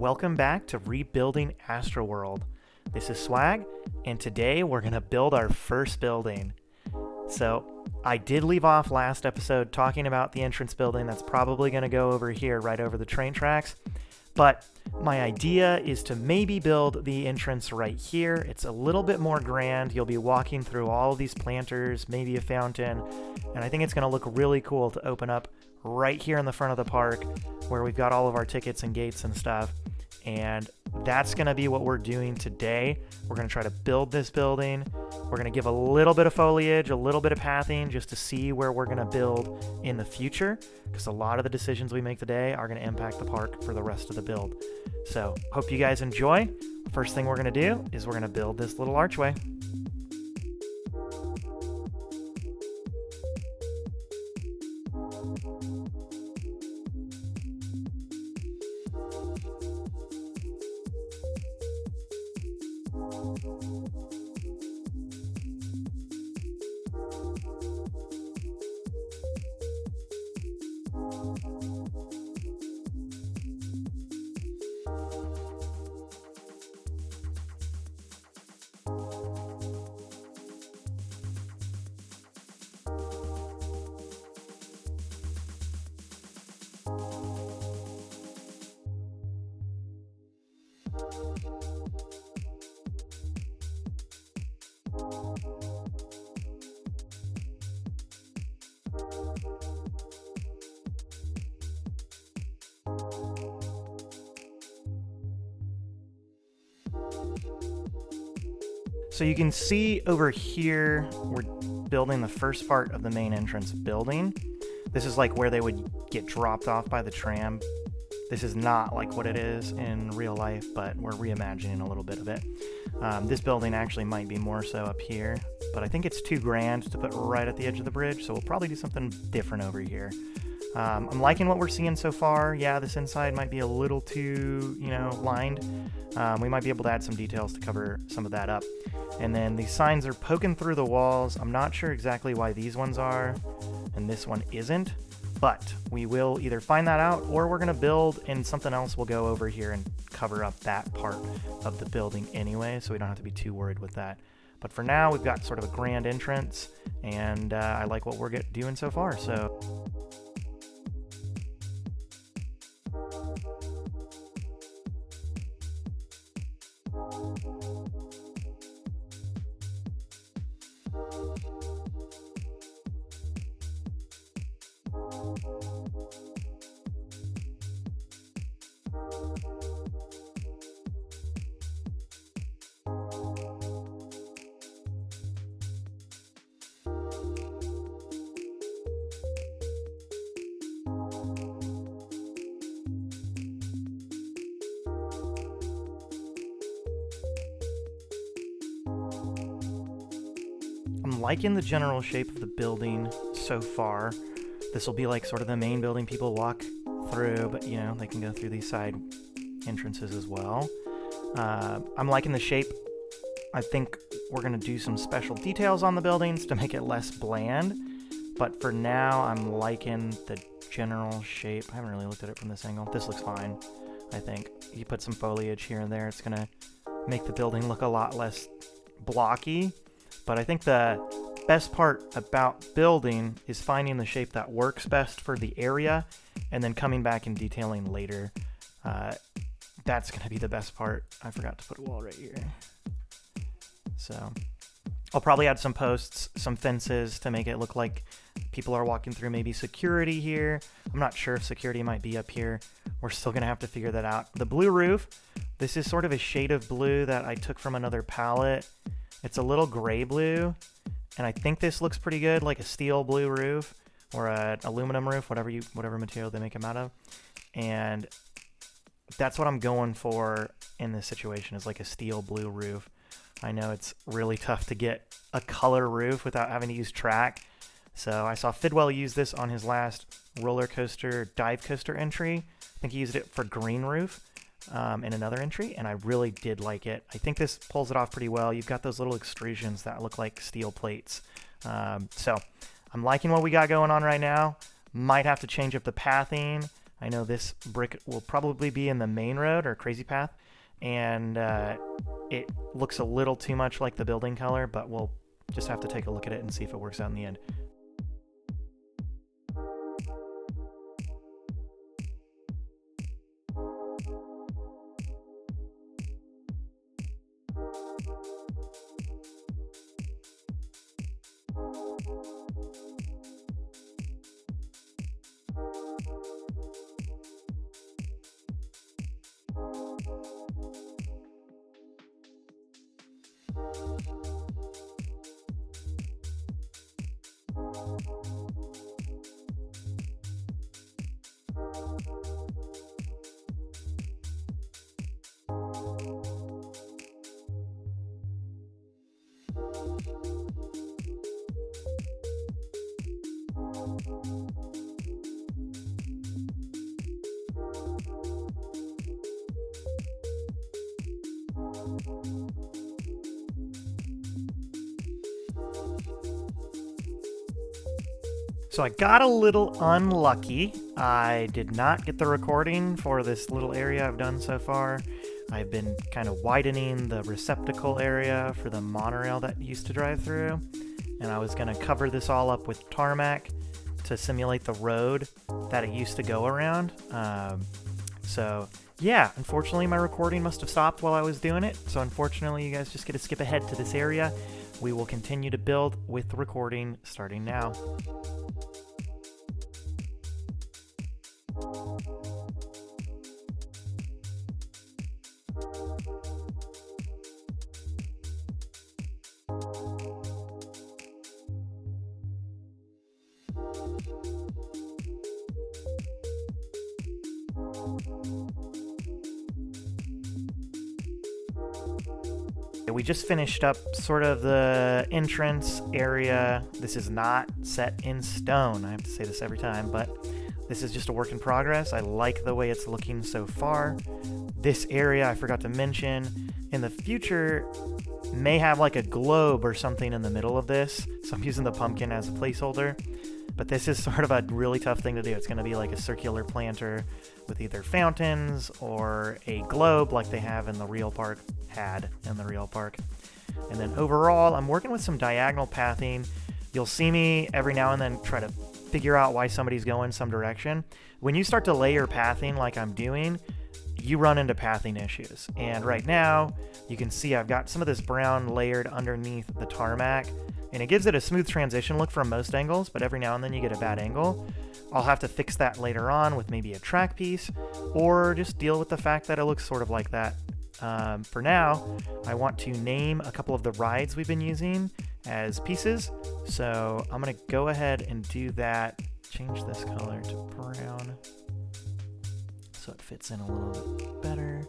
Welcome back to Rebuilding Astroworld. This is Swag, and today we're going to build our first building. So, I did leave off last episode talking about the entrance building that's probably going to go over here, right over the train tracks. But my idea is to maybe build the entrance right here. It's a little bit more grand. You'll be walking through all of these planters, maybe a fountain, and I think it's going to look really cool to open up right here in the front of the park where we've got all of our tickets and gates and stuff. And that's going to be what we're doing today. We're going to try to build this building. We're going to give a little bit of foliage, a little bit of pathing just to see where we're going to build in the future, because a lot of the decisions we make today are going to impact the park for the rest of the build. So hope you guys enjoy. First thing we're going to do is we're going to build this little archway. So you can see over here, we're building the first part of the main entrance building. This is like where they would get dropped off by the tram. This is not like what it is in real life, but we're reimagining a little bit of it. This building actually might be more so up here, but I think it's too grand to put right at the edge of the bridge, so we'll probably do something different over here. I'm liking what we're seeing so far. Yeah, this inside might be a little too, lined. We might be able to add some details to cover some of that up. And then these signs are poking through the walls. I'm not sure exactly why these ones are and this one isn't, but we will either find that out or we're going to build and something else will go over here and cover up that part of the building anyway, so we don't have to be too worried with that. But for now, we've got sort of a grand entrance, and I like what we're doing so far. So. I'm liking the general shape of the building so far. This will be like sort of the main building people walk through, but they can go through these side entrances as well. I'm liking the shape. I think we're going to do some special details on the buildings to make it less bland, but for now I'm liking the general shape. I haven't really looked at it from this angle. This looks fine, I think. You put some foliage here and there, it's going to make the building look a lot less blocky. But I think the best part about building is finding the shape that works best for the area and then coming back and detailing later. That's going to be the best part. I forgot to put a wall right here. So I'll probably add some posts, some fences to make it look like people are walking through, maybe security here. I'm not sure if security might be up here. We're still going to have to figure that out. The blue roof, this is sort of a shade of blue that I took from another palette. It's a little gray blue, and I think this looks pretty good, like a steel blue roof or an aluminum roof, whatever material they make them out of. And that's what I'm going for in this situation, is like a steel blue roof. I know it's really tough to get a color roof without having to use track. So I saw Fidwell use this on his last roller coaster dive coaster entry. I think he used it for green roof. In another entry, and I really did like it. I think this pulls it off pretty well. You've got those little extrusions that look like steel plates. So I'm liking what we got going on right now. Might have to change up the pathing. I know this brick will probably be in the main road or crazy path, and it looks a little too much like the building color, but we'll just have to take a look at it and see if it works out in the end. So I got a little unlucky. I did not get the recording for this little area I've done so far. I've been kind of widening the receptacle area for the monorail that used to drive through. And I was going to cover this all up with tarmac to simulate the road that it used to go around. So yeah, unfortunately my recording must have stopped while I was doing it. So unfortunately you guys just get to skip ahead to this area. We will continue to build with the recording starting now. We just finished up sort of the entrance area. This is not set in stone. I have to say this every time, but this is just a work in progress. I like the way it's looking so far. This area, I forgot to mention, in the future may have like a globe or something in the middle of this. So I'm using the pumpkin as a placeholder. But this is sort of a really tough thing to do. It's going to be like a circular planter with either fountains or a globe like they have in the real park, had in the real park. And then overall, I'm working with some diagonal pathing. You'll see me every now and then try to figure out why somebody's going some direction. When you start to layer pathing like I'm doing, you run into pathing issues. And right now, you can see I've got some of this brown layered underneath the tarmac. And it gives it a smooth transition look from most angles, but every now and then you get a bad angle. I'll have to fix that later on with maybe a track piece, or just deal with the fact that it looks sort of like that. For now, I want to name a couple of the rides we've been using as pieces. So I'm going to go ahead and do that. Change this color to brown so it fits in a little bit better.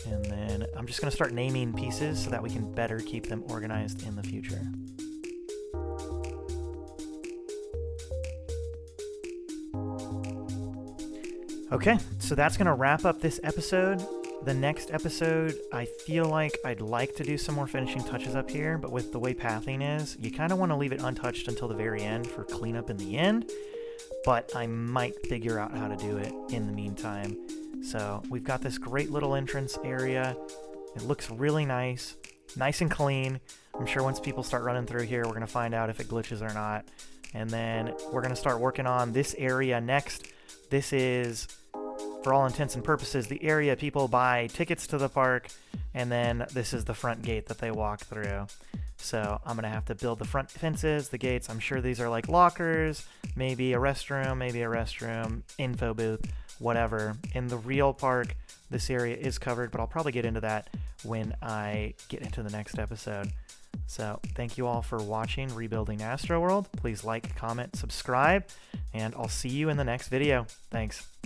And then I'm just going to start naming pieces so that we can better keep them organized in the future. Okay, so that's going to wrap up this episode. The next episode, I feel like I'd like to do some more finishing touches up here, but with the way pathing is, you kind of want to leave it untouched until the very end for cleanup in the end, but I might figure out how to do it in the meantime. So we've got this great little entrance area. It looks really nice and clean. I'm sure once people start running through here, we're going to find out if it glitches or not. And then we're going to start working on this area next. This is, for all intents and purposes, the area people buy tickets to the park. And then this is the front gate that they walk through. So I'm going to have to build the front fences, the gates. I'm sure these are like lockers, maybe a restroom, info booth, whatever. In the real park, this area is covered, but I'll probably get into that when I get into the next episode. So thank you all for watching Rebuilding Astroworld. Please like, comment, subscribe, and I'll see you in the next video. Thanks.